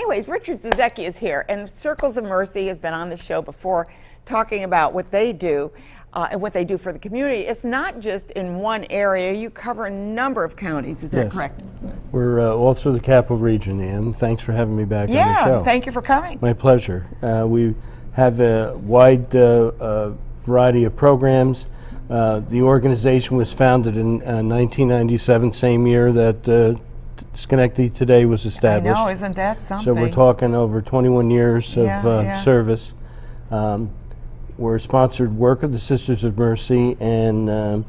anyways, Richard Zazycki is here, and Circles of Mercy has been on the show before talking about what they do and what they do for the community. It's not just in one area. You cover a number of counties. Is that correct? We're all through the Capital Region, and thanks for having me back on the show. Yeah, thank you for coming. My pleasure. We have a wide variety of programs. The organization was founded in 1997, same year that Schenectady Today was established. I know, isn't that something? So we're talking over 21 years of service. We're a sponsored work of the Sisters of Mercy, and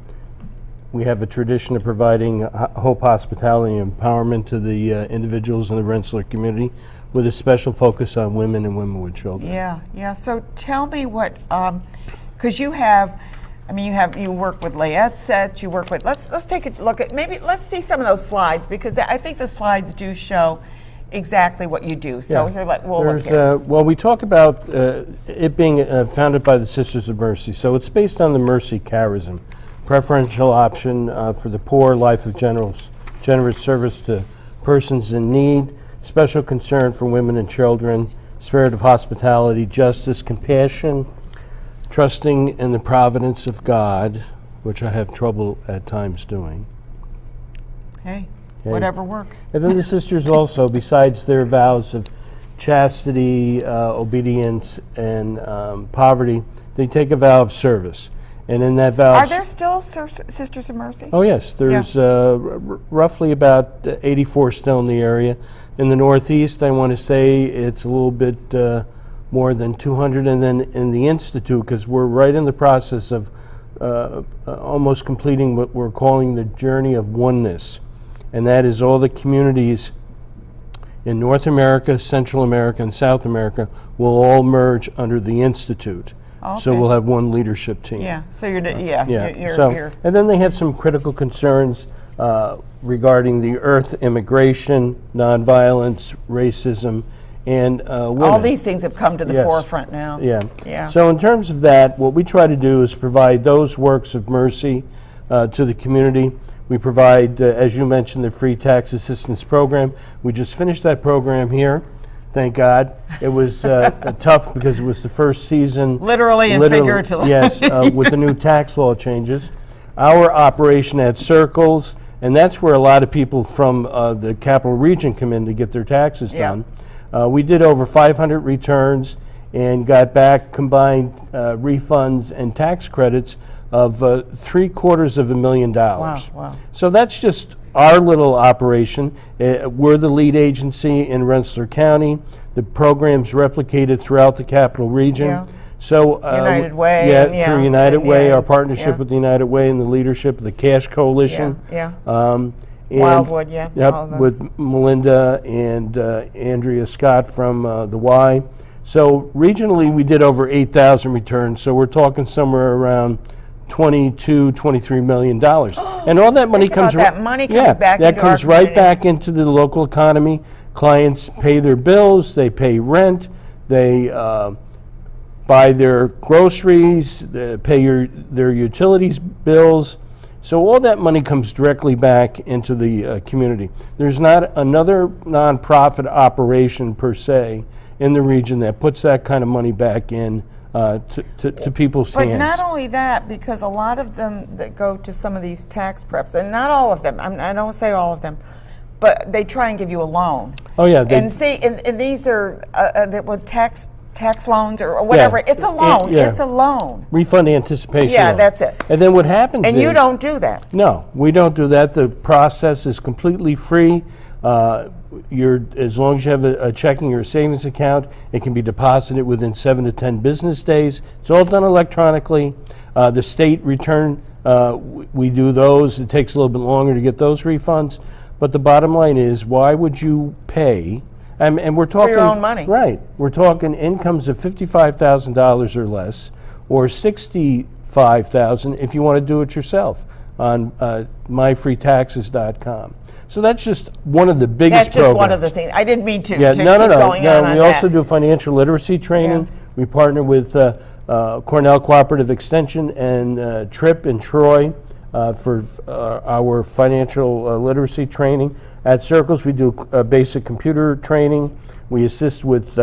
we have a tradition of providing hope, hospitality, and empowerment to the individuals in the Rensselaer community, with a special focus on women and women with children. Yeah. So tell me what, because you have, you work with Rieth sets. You work with. Let's take a look at let's see some of those slides, because I think the slides do show exactly what you do. So here, we'll look at it. Well, we talk about it being founded by the Sisters of Mercy. So it's based on the Mercy charism, preferential option for the poor, life of generous service to persons in need, special concern for women and children, spirit of hospitality, justice, compassion, trusting in the providence of God, which I have trouble at times doing. Hey. Whatever works. And then the sisters also, besides their vows of chastity, obedience, and poverty, they take a vow of service. And in that vow... Are there still Sisters of Mercy? Oh, yes. There's roughly about 84 still in the area. In the Northeast, I want to say it's a little bit more than 200. And then in the Institute, because we're right in the process of almost completing what we're calling the journey of oneness. And that is all the communities in North America, Central America, and South America will all merge under the Institute. Okay. So we'll have one leadership team. Yeah. So you're and then they have some critical concerns regarding the earth, immigration, nonviolence, racism, and women. All these things have come to the forefront now. Yeah. So in terms of that, what we try to do is provide those works of mercy to the community. We provide, as you mentioned, the free tax assistance program. We just finished that program here, thank God. It was tough because it was the first season. Literally and figuratively. Yes, with the new tax law changes. Our operation at Circles, and that's where a lot of people from the Capital Region come in to get their taxes done. We did over 500 returns and got back combined refunds and tax credits of $750,000. Wow. So that's just our little operation. We're the lead agency in Rensselaer County. The program's replicated throughout the Capital Region. Yeah. So United Way. Through United Way, our partnership with the United Way and the leadership of the Cash Coalition. Wildwood, with Melinda and Andrea Scott from the Y. So regionally, we did over 8,000 returns. So we're talking somewhere around $22-23 million, and all that money comes back back into the local economy. Clients pay their bills, they pay rent, they buy their groceries, they pay their utilities bills. So all that money comes directly back into the community. There's not another nonprofit operation per se in the region that puts that kind of money back in to people's hands. But not only that, because a lot of them that go to some of these tax preps, and not all of them, I don't say all of them, but they try and give you a loan. Oh yeah. And these are tax loans or whatever. It's a loan. It's a loan. Refund anticipation loan. That's it. And then what happens is... And you don't do that. No, we don't do that. The process is completely free. As long as you have a checking or a savings account, it can be deposited within 7 to 10 business days. It's all done electronically. The state return, we do those. It takes a little bit longer to get those refunds. But the bottom line is, why would you pay? And we're talking... For your own money. Right. We're talking incomes of $55,000 or less, or $65,000 if you want to do it yourself on myfreetaxes.com. So that's just one of the biggest programs. That's just one of the things. I didn't mean to keep no. going on We also do financial literacy training. We partner with Cornell Cooperative Extension and TRIP in Troy. for our financial literacy training. At Circles, we do basic computer training. We assist with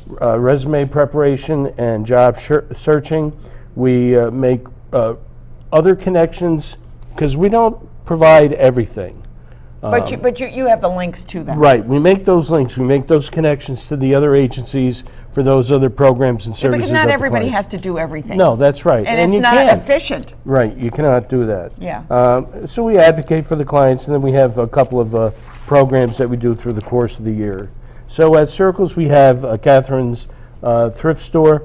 resume preparation and job searching. We make other connections, because we don't provide everything. But you have the links to them. Right. We make those links. We make those connections to the other agencies for those other programs and services. Because not everybody has to do everything. No, that's right. And it's you not can't. efficient. Right. You cannot do that. Yeah. So we advocate for the clients, and then we have a couple of programs that we do through the course of the year. So at Circles, we have Catherine's thrift store.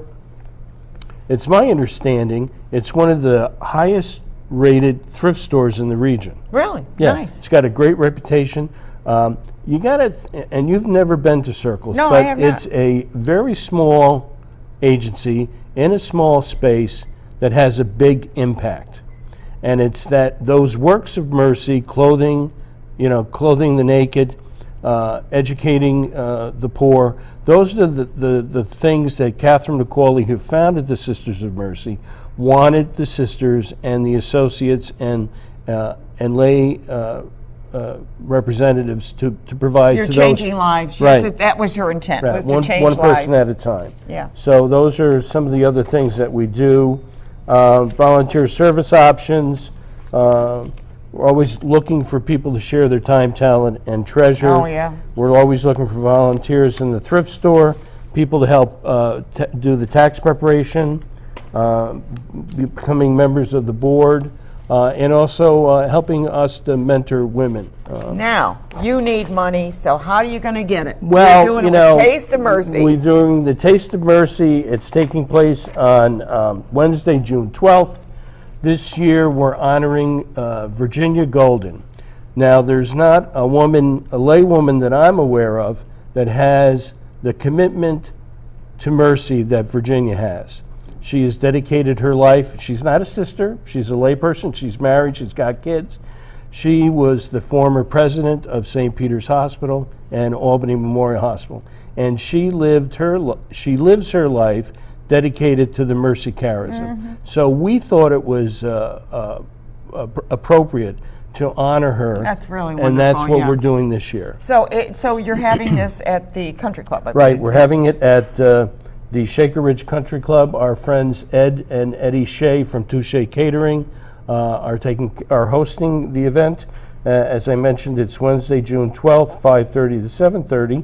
It's my understanding it's one of the highest rated thrift stores in the region. Really? Yeah, Nice. it's got a great reputation. You got to, and you've never been to Circles, No, but I have not. it's a very small agency in a small space that has a big impact. And it's that those works of mercy, clothing the naked, educating the poor, those are the things that Catherine McCauley, who founded the Sisters of Mercy, wanted the sisters and the associates and lay representatives to provide You're to changing those. lives. Right. That was your intent, Right. was to change one lives. person at a time. Yeah. So those are some of the other things that we do. Volunteer service options. We're always looking for people to share their time, talent, and treasure. Oh, yeah. We're always looking for volunteers in the thrift store, people to help do the tax preparation, becoming members of the board, and also helping us to mentor women. Now, you need money, so how are you going to get it? Well, You're doing it with Taste of Mercy. We're doing the Taste of Mercy. It's taking place on Wednesday, June 12th. This year, we're honoring Virginia Golden. Now, there's not a lay woman that I'm aware of that has the commitment to mercy that Virginia has. She has dedicated her life. She's not a sister. She's a layperson. She's married. She's got kids. She was the former president of St. Peter's Hospital and Albany Memorial Hospital, and she lives her life dedicated to the mercy charism. So we thought it was appropriate to honor her. That's really wonderful. And that's what yeah. we're doing this year. So you're having this at the country club, I Right, believe. we're having it at the Shaker Ridge Country Club. Our friends Ed and Eddie Shea from Touche Catering are hosting the event. As I mentioned, it's Wednesday, June 12th, 5:30 to 7:30.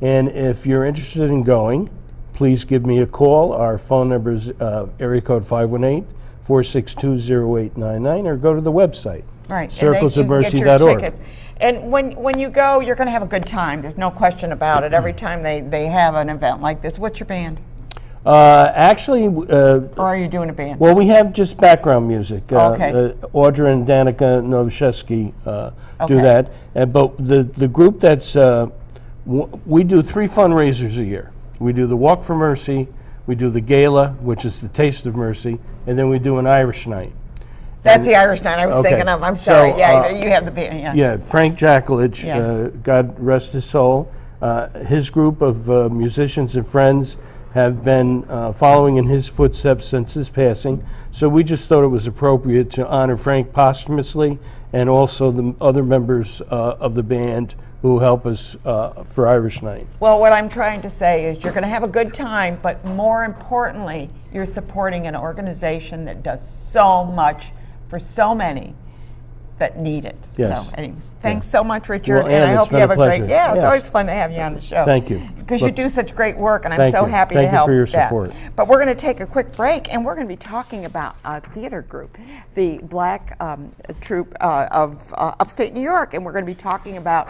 And if you're interested in going, please give me a call. Our phone number is area code 518-462-0899, or go to the website. Right. circlesofmercy.org. And when you go, you're going to have a good time. There's no question about it. Every time they have an event like this. What's your band? Actually, Or are you doing a band? well, we have just background music. Okay. Audra and Danica Novishevsky do Okay. that. But the group that's, we do 3 fundraisers a year. We do the Walk for Mercy, we do the Gala, which is the Taste of Mercy, and then we do an Irish night. That's the Irish night I was Okay. thinking of. I'm sorry. So, Yeah, you have the band. Yeah. Yeah, Frank Jaklitsch, Yeah. God rest his soul. His group of musicians and friends have been following in his footsteps since his passing. So we just thought it was appropriate to honor Frank posthumously, and also the other members of the band who help us for Irish Night. Well, what I'm trying to say is you're going to have a good time, but more importantly, you're supporting an organization that does so much for so many that need it. Yes. So, anyway, thanks so much, Richard, Well, and Ann, I it's hope you been have a a great. pleasure. Yeah, it's Yes. always fun to have you on the show. Thank you. Because you Look, do such great work, and I'm thank so you. happy Thank to you help for your that. support. But we're going to take a quick break, and we're going to be talking about a theater group, the Black Troupe of upstate New York, and we're going to be talking about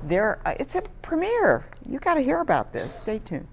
their. It's a premiere. You got to hear about this. Stay tuned.